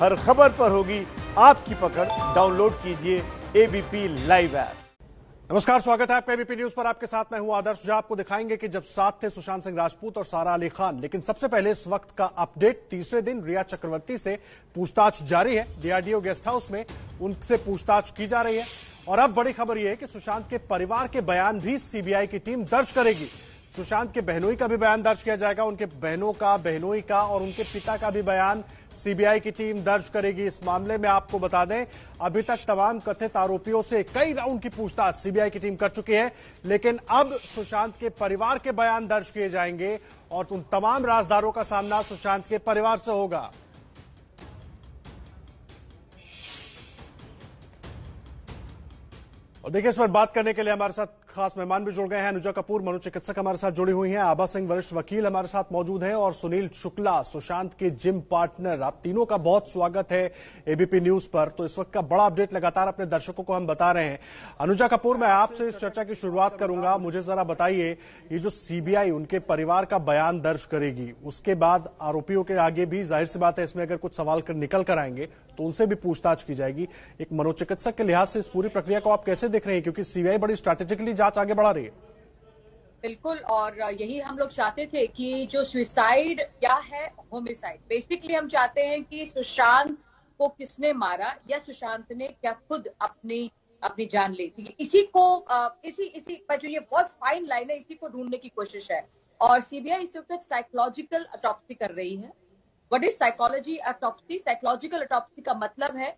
हर खबर पर होगी आपकी पकड़। डाउनलोड कीजिए एबीपी लाइव ऐप। नमस्कार, स्वागत है आपका एबीपी न्यूज पर। आपके साथ मैं हूं आदर्श। जो आपको दिखाएंगे कि जब साथ थे सुशांत सिंह राजपूत और सारा अली खान। लेकिन सबसे पहले इस वक्त का अपडेट। तीसरे दिन रिया चक्रवर्ती से पूछताछ जारी है। डीआरडीओ गेस्ट हाउस में उनसे पूछताछ की जा रही है। और अब बड़ी खबर यह है कि सुशांत के परिवार के बयान भी सीबीआई की टीम दर्ज करेगी। सुशांत के बहनोई का भी बयान दर्ज किया जाएगा। उनके बहनों का, बहनोई का और उनके पिता का भी बयान सीबीआई की टीम दर्ज करेगी। इस मामले में आपको बता दें, अभी तक तमाम कथित आरोपियों से कई राउंड की पूछताछ सीबीआई की टीम कर चुकी है। लेकिन अब सुशांत के परिवार के बयान दर्ज किए जाएंगे और उन तमाम राजदारों का सामना सुशांत के परिवार से होगा। और देखिए, इस पर बात करने के लिए हमारे साथ खास मेहमान भी जुड़ गए हैं। अनुजा कपूर, मनोचिकित्सक हमारे साथ जुड़ी हुई हैं। आबा सिंह, वरिष्ठ वकील हमारे साथ मौजूद हैं। और सुनील शुक्ला, सुशांत के जिम पार्टनर। आप तीनों का बहुत स्वागत है एबीपी न्यूज पर। तो इस वक्त का बड़ा अपडेट लगातार अपने दर्शकों को हम बता रहे हैं। अनुजा कपूर, मैं आपसे इस चर्चा की शुरुआत करूंगा। मुझे जरा बताइए, ये जो सीबीआई उनके परिवार का बयान दर्ज करेगी, उसके बाद आरोपियों के आगे भी जाहिर सी बात है, इसमें अगर कुछ सवाल निकल कर आएंगे तो उनसे भी पूछताछ की जाएगी। एक मनोचिकित्सक के लिहाज से इस पूरी प्रक्रिया को आप कैसे देख रहे हैं, क्योंकि सीबीआई बड़ी स्ट्रैटेजिकली जांच आगे बढ़ा रही है? बिल्कुल, और यही हम लोग चाहते थे कि जो सुसाइड या है होमिसाइड, बेसिकली हम चाहते हैं कि सुशांत को किसने मारा या सुशांत ने क्या खुद अपनी जान ली थी। इसी पर जो ये बहुत फाइन लाइन है, इसी को ढूंढने की कोशिश है। और सीबीआई इस वक्त साइकोलॉजिकल ऑटोप्सी कर रही है। What is psychology autopsy? Psychological autopsy का मतलब है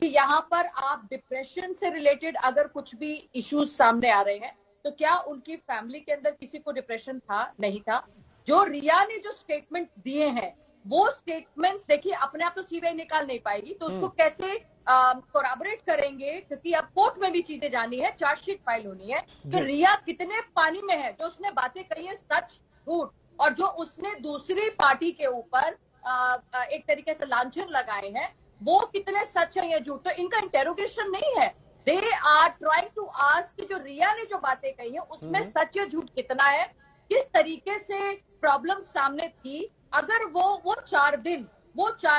कि यहाँ पर आप डिप्रेशन से रिलेटेड अगर कुछ भी इश्यूज सामने आ रहे हैं, तो क्या उनकी फैमिली के अंदर किसी को डिप्रेशन था, नहीं था। जो रिया ने जो स्टेटमेंट दिए हैं, वो स्टेटमेंट्स देखिए अपने आप तो सीबीआई निकाल नहीं पाएगी, तो उसको कैसे कोराबोरेट करेंगे, क्योंकि अब कोर्ट में भी चीजें जानी है, चार्जशीट फाइल होनी है। तो रिया कितने पानी में है, जो उसने बातें कही है सच झूठ, और जो उसने दूसरी पार्टी के ऊपर एक तरीके से लांछन लगाए हैं, वो कितने सच है या झूठ। तो इनका इंटेरोगेशन नहीं है, they are trying to ask कि जो रिया ने जो बातें कही है उसमें सच या झूठ कितना है, किस तरीके से प्रॉब्लम सामने थी। अगर वो 4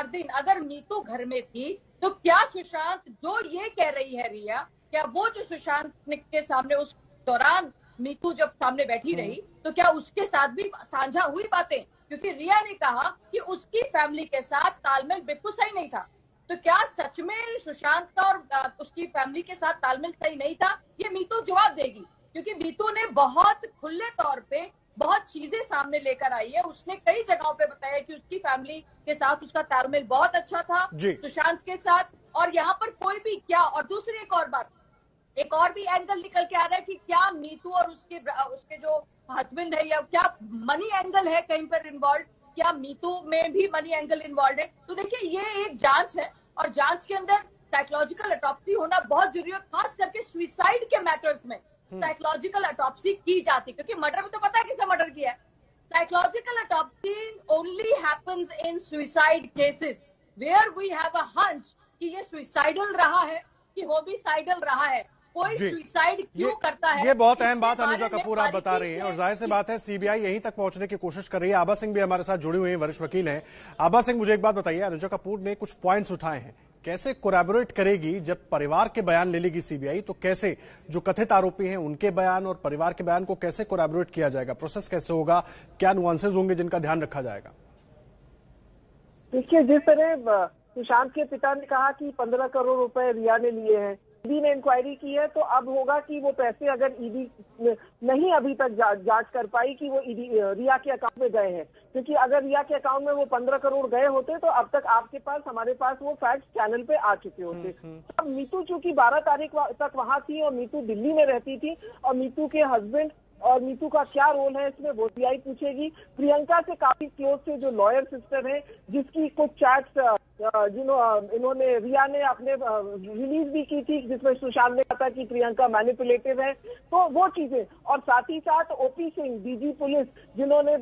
दिन अगर मीतू घर में थी, तो क्या सुशांत जो ये कह रही है रिया, क्या वो जो सुशांत के सामने उस दौरान मीतू जब सामने बैठी रही, तो क्या उसके साथ भी साझा हुई बातें? क्योंकि रिया ने कहा कि उसकी फैमिली के साथ तालमेल बिल्कुल सही नहीं था। तो क्या सच में सुशांत का और उसकी फैमिली के साथ तालमेल सही नहीं था? ये मीतू जवाब देगी, क्योंकि मीतू ने बहुत खुले तौर पे बहुत चीजें सामने लेकर आई है। उसने कई जगहों पे बताया कि उसकी फैमिली के साथ उसका तालमेल बहुत अच्छा था सुशांत के साथ, और यहाँ पर कोई भी क्या। और दूसरी एक और बात, एक और भी एंगल निकल के आ रहा है कि क्या मीतू और उसके जो हस्बैंड है, या क्या मनी एंगल है कहीं पर इन्वॉल्व, क्या मीतू में भी मनी एंगल इन्वॉल्व है। तो देखिए, ये एक जांच है, और जांच के अंदर साइकोलॉजिकल ऑटोप्सी होना बहुत जरूरी है। खास करके सुसाइड के मैटर्स में साइकोलॉजिकल ऑटोप्सी की जाती है, क्योंकि मर्डर में तो पता है किसने मर्डर किया है। Psychological autopsy only happens in suicide cases where we have a hunch कि ये सुसाइडल रहा है कि होमिसाइडल रहा है। कोई सुसाइड क्यों करता है, ये बहुत अहम बात अनुजा कपूर आप बता रही हैं। और जाहिर सी बात है, सीबीआई यहीं तक पहुंचने की कोशिश कर रही है। आबा सिंह भी हमारे साथ जुड़ी हुई हैं, वरिष्ठ वकील हैं। आबा सिंह, मुझे एक बात बताइए, अनुजा कपूर ने कुछ पॉइंट्स उठाए हैं, कैसे कोरैबोरेट करेगी? जब परिवार के बयान ले लेगी सीबीआई, तो कैसे जो कथित आरोपी हैं उनके बयान और परिवार के बयान को कैसे कोरैबोरेट किया जाएगा? प्रोसेस कैसे होगा? क्या नुआंसेस होंगे जिनका ध्यान रखा जाएगा? देखिए, जिस तरह सुशांत के पिता ने कहा कि 15 करोड़ रुपए रिया ने लिए हैं, ईडी ने इंक्वायरी की है, तो अब होगा कि वो पैसे अगर ईडी नहीं अभी तक जांच कर पाई कि वो ईडी रिया के अकाउंट में गए हैं, क्योंकि अगर रिया के अकाउंट में वो 15 करोड़ गए होते तो अब तक आपके पास, हमारे पास वो फैक्ट्स चैनल पे आ चुके होते। अब मीतू चूंकि 12 तारीख तक वहां थी और मीतू दिल्ली में रहती थी, और मीतू के हस्बैंड और मीतू का क्या रोल है इसमें वो सीबीआई पूछेगी। प्रियंका से काफी क्लोज थे जो लॉयर सिस्टर है, जिसकी कुछ चैट्स इन्होंने, रिया ने अपने रिलीज भी की थी, जिसमें सुशांत ने कहा था कि प्रियंका मैनिपुलेटिव है, तो वो चीजें। और साथ ही साथ ओपी सिंह, डीजी पुलिस, जिन्होंने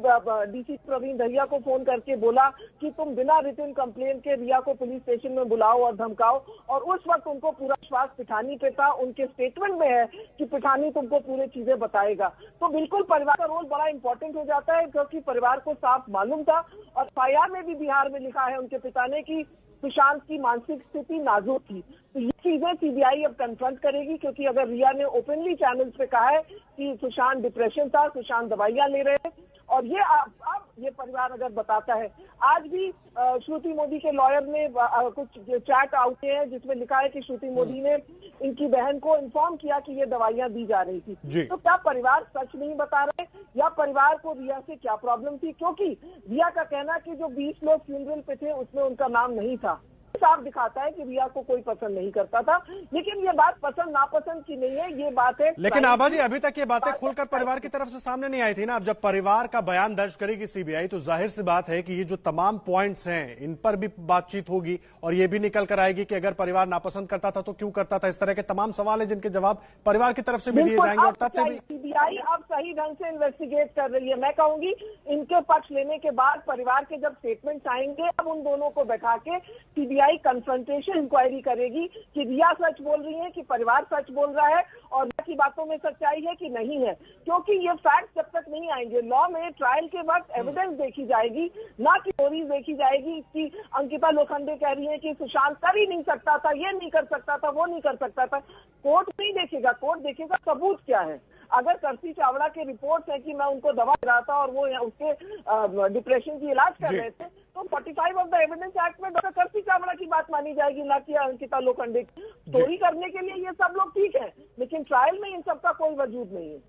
डीसी प्रवीण दहिया को फोन करके बोला कि तुम बिना रिटन कंप्लेन के रिया को पुलिस स्टेशन में बुलाओ और धमकाओ, और उस वक्त उनको पूरा विश्वास पिठानी पे था। उनके स्टेटमेंट में है कि पिठानी तुमको पूरी चीजें बताएगा। तो बिल्कुल परिवार का रोल बड़ा इंपॉर्टेंट हो जाता है, क्योंकि परिवार को साफ मालूम था, और एफआईआर में भी बिहार में लिखा है उनके पिता ने कि सुशांत की मानसिक स्थिति नाजुक थी। तो ये चीजें सीबीआई अब कन्फ्रंट करेगी, क्योंकि अगर रिया ने ओपनली चैनल्स पे कहा है कि सुशांत डिप्रेशन था, सुशांत दवाइयां ले रहे हैं, और ये अब ये परिवार अगर बताता है, आज भी श्रुति मोदी के लॉयर ने कुछ चैट आउट किए हैं जिसमें लिखा है कि श्रुति मोदी ने इनकी बहन को इन्फॉर्म किया कि ये दवाइयां दी जा रही थी। तो क्या परिवार सच नहीं बता रहे, या परिवार को रिया से क्या प्रॉब्लम थी? क्योंकि रिया का कहना कि जो 20 लोग फ्यूनरल पे थे उसमें उनका नाम नहीं था, साफ दिखाता है कि रिया को कोई पसंद नहीं करता था। लेकिन ये बात पसंद नापसंद की नहीं है, ये बात है। लेकिन आभा जी, अभी तक ये बातें खुलकर परिवार की तरफ से सामने नहीं आई थी ना। अब जब परिवार का बयान दर्ज करेगी सीबीआई, तो जाहिर सी बात है कि ये जो तमाम पॉइंट्स हैं इन पर भी बातचीत होगी, और ये भी निकल कर आएगी कि अगर परिवार नापसंद करता था तो क्यों करता था। इस तरह के तमाम सवाल है जिनके जवाब परिवार की तरफ से भी दिए जाएंगे, और तथ्य भी। सीबीआई अब सही ढंग से इन्वेस्टिगेट कर रही है। मैं कहूंगी इनके पक्ष लेने के बाद परिवार के जब स्टेटमेंट्स आएंगे, अब उन दोनों को बैठा के सीबीआई कन्फ्रंटेशन इंक्वायरी करेगी कि रिया सच बोल रही है कि परिवार सच बोल रहा है, और रिया की बातों में सच्चाई है कि नहीं है। क्योंकि ये फैक्ट जब तक नहीं आएंगे, लॉ में ट्रायल के वक्त एविडेंस देखी जाएगी, ना कि थ्योरीज देखी जाएगी कि अंकिता लोखंडे कह रही है कि सुशांत कर ही नहीं सकता था, ये नहीं कर सकता था, वो नहीं कर सकता था। कोर्ट नहीं देखेगा, कोर्ट देखेगा सबूत क्या है। अगर कर्सी चावड़ा के रिपोर्ट्स है कि मैं उनको दवा दे रहा था और वो उसके डिप्रेशन की इलाज कर रहे थे, तो 45 ऑफ द एविडेंस एक्ट में डॉक्टर कर्सी चावड़ा की बात मानी जाएगी, ना कि अंकिता लोखंडे की। स्टोरी करने के लिए ये सब लोग ठीक है, लेकिन ट्रायल में इन सब का कोई वजूद नहीं है।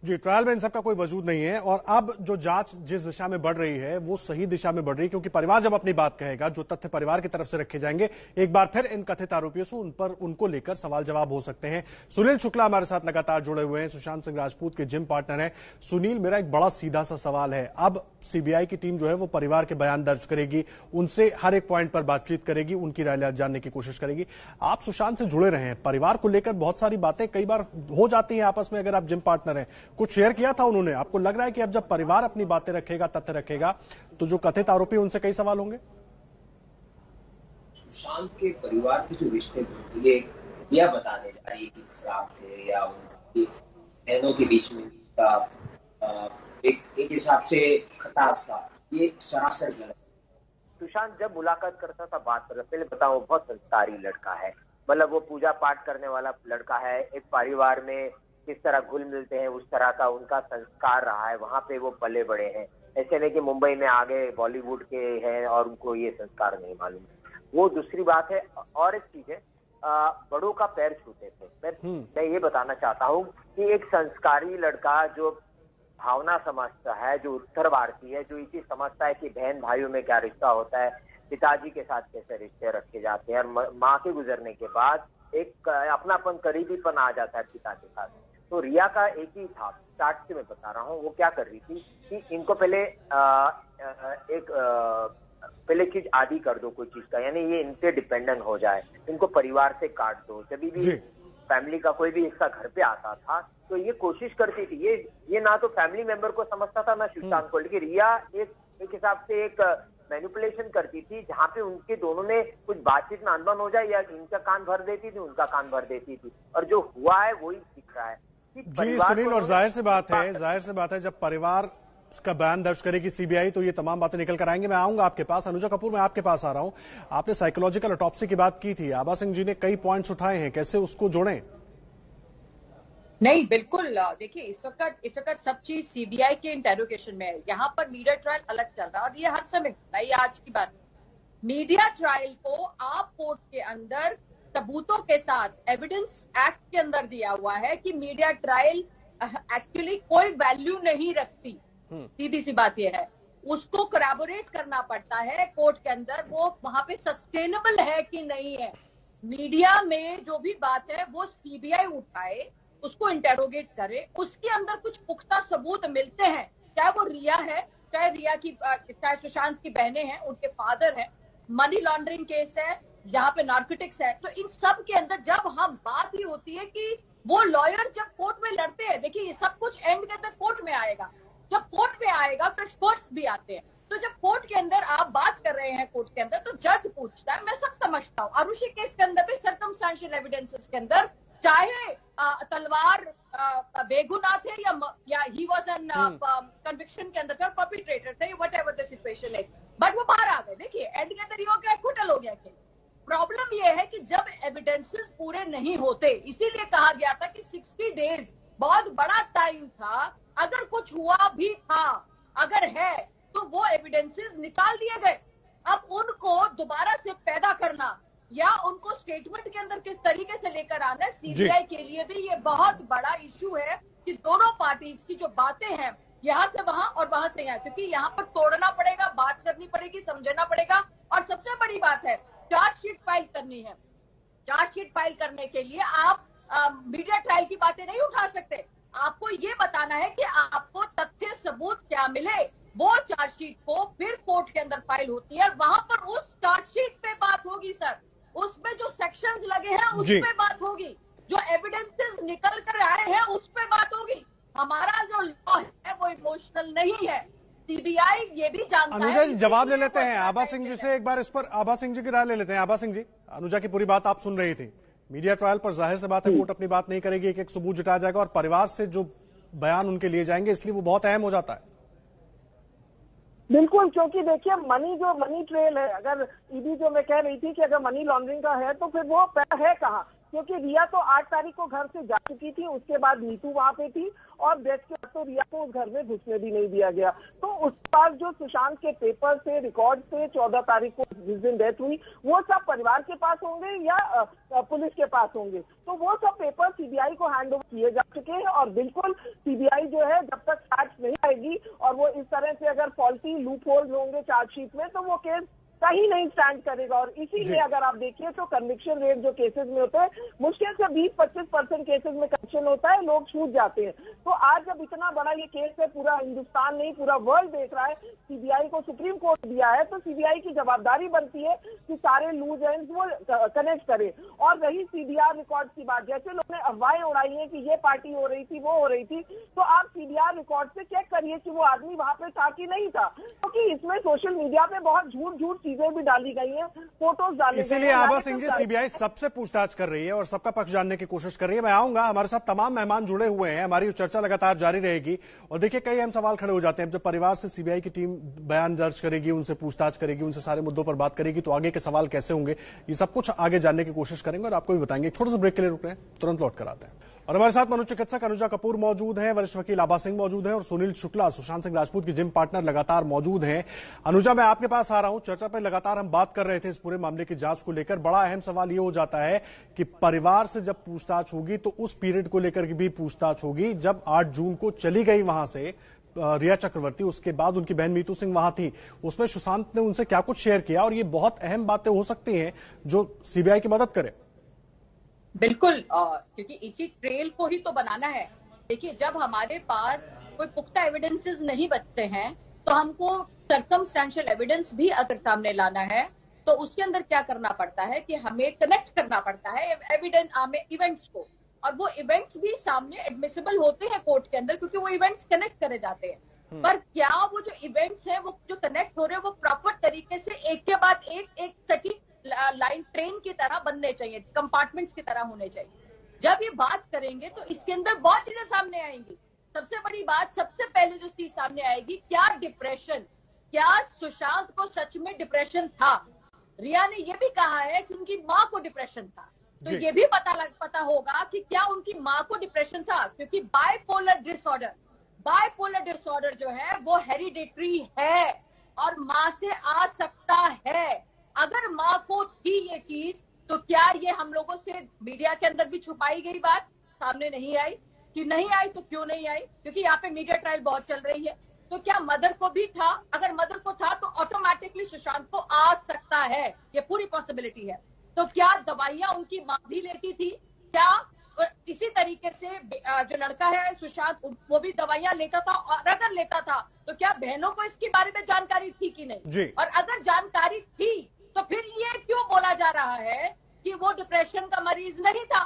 जी, ट्रायल में इन सबका कोई वजूद नहीं है। और अब जो जांच जिस दिशा में बढ़ रही है वो सही दिशा में बढ़ रही है, क्योंकि परिवार जब अपनी बात कहेगा, जो तथ्य परिवार की तरफ से रखे जाएंगे, एक बार फिर इन कथित आरोपियों से उनको लेकर सवाल जवाब हो सकते हैं। सुनील शुक्ला हमारे साथ लगातार जुड़े हुए हैं, सुशांत सिंह राजपूत के जिम पार्टनर हैं। सुनील, मेरा एक बड़ा सीधा सा सवाल है, अब सीबीआई की टीम जो है वो परिवार के बयान दर्ज करेगी, उनसे हर एक पॉइंट पर बातचीत करेगी, उनकी राय जानने की कोशिश करेगी। आप सुशांत से जुड़े रहे हैं, परिवार को लेकर बहुत सारी बातें कई बार हो जाती हैं आपस में, अगर आप जिम पार्टनर हैं। कुछ शेयर किया था उन्होंने, आपको लग रहा है कि अब जब परिवार अपनी बातें रखेगा, तथ्य रखेगा, तो जो कथित आरोपी उनसे कई सवाल होंगे? सुशांत के परिवार के जो रिश्ते थे, ये यह बताने जा रही है कि खराब थे, या उनकी बहनों के बीच में एक हिसाब से खटास था, ये सरासर गलत। सुशांत जब मुलाकात करता था, बात करता, पहले बताओ, बहुत संस्कारी लड़का है, मतलब वो पूजा पाठ करने वाला लड़का है। एक परिवार में किस तरह घुल मिलते हैं, उस तरह का उनका संस्कार रहा है, वहां पे वो पले बड़े हैं। ऐसे नहीं कि मुंबई में आगे बॉलीवुड के हैं और उनको ये संस्कार नहीं मालूम। वो दूसरी बात है। और एक चीज है, बड़ों का पैर छूते थे। मैं ये बताना चाहता हूँ कि एक संस्कारी लड़का जो भावना समझता है, जो उत्तर भारतीय है, जो इसी समझता है कि बहन भाइयों में क्या रिश्ता होता है, पिताजी के साथ कैसे रिश्ते रखे जाते हैं, और माँ के गुजरने के बाद एक अपनापन, करीबीपन आ जाता है पिता के साथ। तो रिया का एक ही था, स्टार्ट से मैं बता रहा हूँ, वो क्या कर रही थी कि इनको पहले चीज आदी कर दो कोई चीज का, यानी ये इनसे डिपेंडेंट हो जाए, इनको परिवार से काट दो। जब भी फैमिली का कोई भी हिस्सा घर पे आता था तो ये कोशिश करती थी, ये ना तो फैमिली मेंबर को समझता था, ना सुशांत को। लेकिन रिया एक हिसाब से एक मैनिपुलेशन करती थी, जहाँ पे उनके दोनों में कुछ बातचीत में अनबन हो जाए, या इनका कान भर देती थी, उनका कान भर देती थी, और जो हुआ है वही दिख रहा है। जी सुनील, और जाहिर सी बात है जब परिवार का बयान दर्ज करेगी सीबीआई, तो ये तमाम बातें निकल कर आएंगे। मैं आऊंगा आपके पास। अनुजा कपूर, मैं आपके पास आ रहा हूं। आपने साइकोलॉजिकल ऑटोप्सी की बात की थी, आभा सिंह जी ने कई पॉइंट्स उठाए हैं, कैसे उसको जोड़ें? नहीं, बिल्कुल। देखिए, इस वक्त सब चीज सीबीआई के इंटेरोगेशन में है। यहाँ पर मीडिया ट्रायल अलग चल रहा है, और ये हर समय होता है, ये आज की बात है। मीडिया ट्रायल को आप कोर्ट के अंदर सबूतों के साथ एविडेंस एक्ट के अंदर दिया हुआ है कि मीडिया ट्रायल एक्चुअली कोई वैल्यू नहीं रखती। सीधी सी बात यह है, उसको कोलैबोरेट करना पड़ता है कोर्ट के अंदर, वो वहां पे सस्टेनेबल है कि नहीं है। मीडिया में जो भी बात है वो सीबीआई उठाए, उसको इंटेरोगेट करे, उसके अंदर कुछ पुख्ता सबूत मिलते हैं, चाहे वो रिया है, चाहे सुशांत की बहनें हैं, उनके फादर हैं, मनी लॉन्ड्रिंग केस है, जहाँ पे नार्कोटिक्स है। तो इन सब के अंदर जब हम बात ही होती है कि वो लॉयर जब कोर्ट में लड़ते हैं, देखिए ये सब कुछ एंड के अंदर कोर्ट में आएगा। जब कोर्ट में आएगा तो एक्सपर्ट्स भी आते हैं। तो जब कोर्ट के अंदर आप बात कर रहे हैं कोर्ट के अंदर, तो जज पूछता है, मैं सब समझता हूँ। आरुषि केस के अंदर भी सर्कमस्टेंशियल एविडेंसेस के अंदर, चाहे तलवार बेगुनाह थे या ही वाज एन कन्विक्शन के अंदर परपिट्रेटर थे, व्हाटएवर द सिचुएशन है, बट वो बाहर आ गए। देखिए एंड के अंदर ये हो गया, एक्विटल हो गया केस। प्रॉब्लम ये है कि जब एविडेंसेस पूरे नहीं होते, इसीलिए कहा गया था कि 60 डेज बहुत बड़ा टाइम था। अगर कुछ हुआ भी था, अगर है, तो वो एविडेंसेस निकाल दिए गए। अब उनको दोबारा से पैदा करना या उनको स्टेटमेंट के अंदर किस तरीके से लेकर आना है, सीबीआई के लिए भी ये बहुत बड़ा इश्यू है कि दोनों पार्टीज की जो बातें हैं यहाँ से वहां और वहां से यहाँ, क्योंकि यहाँ पर तोड़ना पड़ेगा, बात करनी पड़ेगी, समझना पड़ेगा। और सबसे बड़ी बात है, चार्जशीट फाइल करनी है। चार्जशीट फाइल करने के लिए आप मीडिया ट्रायल की बातें नहीं उठा सकते। आपको ये बताना है कि आपको तथ्य सबूत क्या मिले। वो चार्जशीट को फिर कोर्ट के अंदर फाइल होती है, वहां पर उस चार्जशीट पे बात होगी सर, उसमें जो सेक्शंस लगे हैं उस पे बात होगी, जो एविडेंसेस निकल कर आए हैं उस पे बात होगी। हमारा जो लॉ है वो इमोशनल नहीं है। सीबीआई ये भी जानता है। अनुजा जी जवाब ले लेते हैं आभा सिंह जी से एक बार, इस पर आभा सिंह जी की राय ले लेते हैं। आभा सिंह जी, अनुजा की पूरी बात आप सुन रही थी। मीडिया ट्रायल पर जाहिर से बात है कोर्ट अपनी बात नहीं करेगी, एक एक सबूत जुटाया जाएगा और परिवार से जो बयान उनके लिए जाएंगे, इसलिए वो बहुत अहम हो जाता है। बिल्कुल, क्योंकि देखिए मनी ट्रेल है। अगर ईडी जो मैं कह रही थी कि अगर मनी लॉन्ड्रिंग का है तो फिर वो है कहाँ? क्योंकि रिया तो 8 तारीख को घर से जा चुकी थी, उसके बाद नीतू वहां पे थी और डेथ के बाद तो रिया को उस घर में घुसने भी नहीं दिया गया। तो उसके बाद जो सुशांत के पेपर से, रिकॉर्ड से 14 तारीख को जिस दिन डेथ हुई, वो सब परिवार के पास होंगे या पुलिस के पास होंगे? तो वो सब पेपर सीबीआई को हैंड ओवर किए जा चुके हैं। और बिल्कुल सीबीआई जो है जब तक फैक्ट नहीं आएगी और वो इस तरह से अगर फॉल्टी लूप होल्स होंगे चार्जशीट में, तो वो केस कहीं नहीं स्टैंड करेगा। और इसीलिए अगर आप देखिए तो कन्विक्शन रेट जो केसेस में होते हैं, मुश्किल से 20-25% केसेस में कन्विक्शन होता है, लोग छूट जाते हैं। तो आज जब इतना बड़ा ये केस है, पूरा हिंदुस्तान नहीं पूरा वर्ल्ड देख रहा है, सीबीआई को सुप्रीम कोर्ट दिया है, तो सीबीआई की जवाबदारी बनती है कि सारे लूज एंड्स वो कनेक्ट करे। और रही सीबीआर रिकॉर्ड की बात, जैसे लोगों ने अफवाहें उड़ाई है कि ये पार्टी हो रही थी, वो हो रही थी, तो आप सीबीआर रिकॉर्ड से चेक करिए कि वो आदमी वहां पे था कि नहीं था। क्योंकि इसमें सोशल मीडिया पे बहुत झूठ चीजें भी डाली गई हैं, फोटोज डाली गई हैं। इसीलिए आभा सिंह जी, सीबीआई सबसे पूछताछ कर रही है और सबका पक्ष जानने की कोशिश कर रही है। मैं आऊंगा, हमारे साथ तमाम मेहमान जुड़े हुए हैं, हमारी चर्चा लगातार जारी रहेगी। और देखिए कई अहम सवाल खड़े हो जाते हैं। जब परिवार से सीबीआई की टीम बयान दर्ज करेगी, उनसे पूछताछ करेगी, उनसे सारे मुद्दों पर बात करेगी, तो आगे के सवाल कैसे होंगे, ये सब कुछ आगे जानने की कोशिश करेंगे और आपको भी बताएंगे। छोटे से ब्रेक के लिए रुक रहे हैं, तुरंत लौट कर आते हैं। और हमारे साथ मनोचिकित्सक अनुजा कपूर मौजूद हैं, वरिष्ठ वकील आभा सिंह मौजूद हैं और सुनील शुक्ला, सुशांत सिंह राजपूत की जिम पार्टनर, लगातार मौजूद हैं। अनुजा, मैं आपके पास आ रहा हूं। चर्चा पर लगातार हम बात कर रहे थे इस पूरे मामले की जांच को लेकर। बड़ा अहम सवाल ये हो जाता है कि परिवार से जब पूछताछ होगी तो उस पीरियड को लेकर भी पूछताछ होगी जब 8 जून को चली गई वहां से रिया चक्रवर्ती, उसके बाद उनकी बहन मीतू सिंह वहां थी। उसमें सुशांत ने उनसे क्या कुछ शेयर किया, और ये बहुत अहम बातें हो सकती हैं जो सीबीआई की मदद करे। बिल्कुल, क्योंकि इसी ट्रेल को ही तो बनाना है। देखिए, जब हमारे पास कोई पुख्ता एविडेंसेस नहीं बचते हैं तो हमको सर्कमस्टेंशियल एविडेंस भी अगर सामने लाना है तो उसके अंदर क्या करना पड़ता है कि हमें कनेक्ट करना पड़ता है एविडेंस इवेंट्स को, और वो इवेंट्स भी सामने एडमिसिबल होते हैं कोर्ट के अंदर, क्योंकि वो इवेंट्स कनेक्ट करे जाते हैं। पर क्या वो जो इवेंट्स हैं वो जो कनेक्ट हो रहे हैं वो प्रॉपर तरीके से एक के बाद एक सटीक लाइन ट्रेन की तरह बनने चाहिए, कंपार्टमेंट्स की तरह होने चाहिए। जब ये बात करेंगे तो इसके अंदर बहुत चीजें सामने आएंगी। सबसे बड़ी बात, सबसे पहले जो चीज सामने आएगी, क्या डिप्रेशन, क्या सुशांत को सच में डिप्रेशन था? रिया ने यह भी कहा है कि उनकी माँ को डिप्रेशन था, तो ये भी पता होगा कि क्या उनकी माँ को डिप्रेशन था, क्योंकि बाइपोलर डिसऑर्डर जो है वो हेरिडेटरी है और माँ से आ सकता है। अगर माँ को थी ये चीज, तो क्या ये हम लोगों से मीडिया के अंदर भी छुपाई गई बात सामने नहीं आई? कि नहीं आई तो क्यों नहीं आई? क्योंकि यहाँ पे मीडिया ट्रायल बहुत चल रही है। तो क्या मदर को भी था? अगर मदर को था तो ऑटोमेटिकली सुशांत को आ सकता है, ये पूरी पॉसिबिलिटी है। तो क्या दवाइयां उनकी माँ भी लेती थी? क्या इसी तरीके से जो लड़का है सुशांत, वो भी दवाइयां लेता था? और अगर लेता था तो क्या बहनों को इसके बारे में जानकारी थी कि नहीं? और अगर जानकारी थी तो फिर ये क्यों बोला जा रहा है कि वो डिप्रेशन का मरीज नहीं था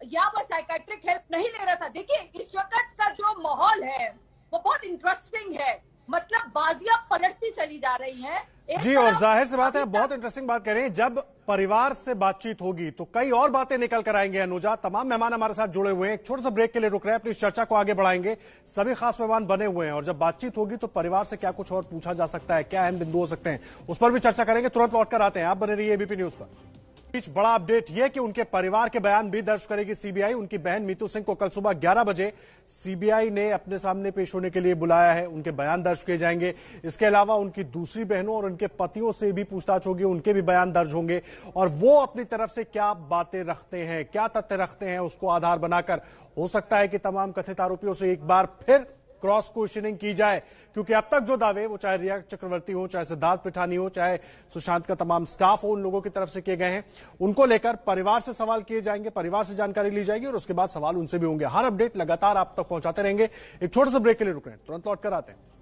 या वो साइकेट्रिक हेल्प नहीं ले रहा था? देखिए, इस वक्त का जो माहौल है वो बहुत इंटरेस्टिंग है। मतलब बाजियां पलटती चली जा रही हैं। जी, और जाहिर सी बात है, बहुत इंटरेस्टिंग बात कह रहे हैं, जब परिवार से बातचीत होगी तो कई और बातें निकल कर आएंगे। अनुजा, तमाम मेहमान हमारे साथ जुड़े हुए हैं, एक छोटे से ब्रेक के लिए रुक रहे हैं, अपनी चर्चा को आगे बढ़ाएंगे। सभी खास मेहमान बने हुए हैं और जब बातचीत होगी तो परिवार से क्या कुछ और पूछा जा सकता है, क्या अहम बिंदु हो सकते हैं, उस पर भी चर्चा करेंगे। तुरंत लौट कर आते हैं, आप बने रहिए एबीपी न्यूज पर। बीच बड़ा अपडेट यह कि उनके परिवार के बयान भी दर्ज करेगी सीबीआई। उनकी बहन मीतू सिंह को कल सुबह 11 बजे सीबीआई ने अपने सामने पेश होने के लिए बुलाया है, उनके बयान दर्ज किए जाएंगे। इसके अलावा उनकी दूसरी बहनों और उनके पतियों से भी पूछताछ होगी, उनके भी बयान दर्ज होंगे और वो अपनी तरफ से क्या बातें रखते हैं, क्या तथ्य रखते हैं, उसको आधार बनाकर हो सकता है कि तमाम कथित आरोपियों से एक बार फिर क्रॉस क्वेश्चनिंग की जाए, क्योंकि अब तक जो दावे, वो चाहे रिया चक्रवर्ती हो, चाहे सिद्धार्थ पिठानी हो, चाहे सुशांत का तमाम स्टाफ हो, उन लोगों की तरफ से किए गए हैं, उनको लेकर परिवार से सवाल किए जाएंगे, परिवार से जानकारी ली जाएगी और उसके बाद सवाल उनसे भी होंगे। हर अपडेट लगातार आप तक पहुंचाते रहेंगे। एक छोटे से ब्रेक के लिए रुक रहे हैं, तुरंत लौट कर आते हैं।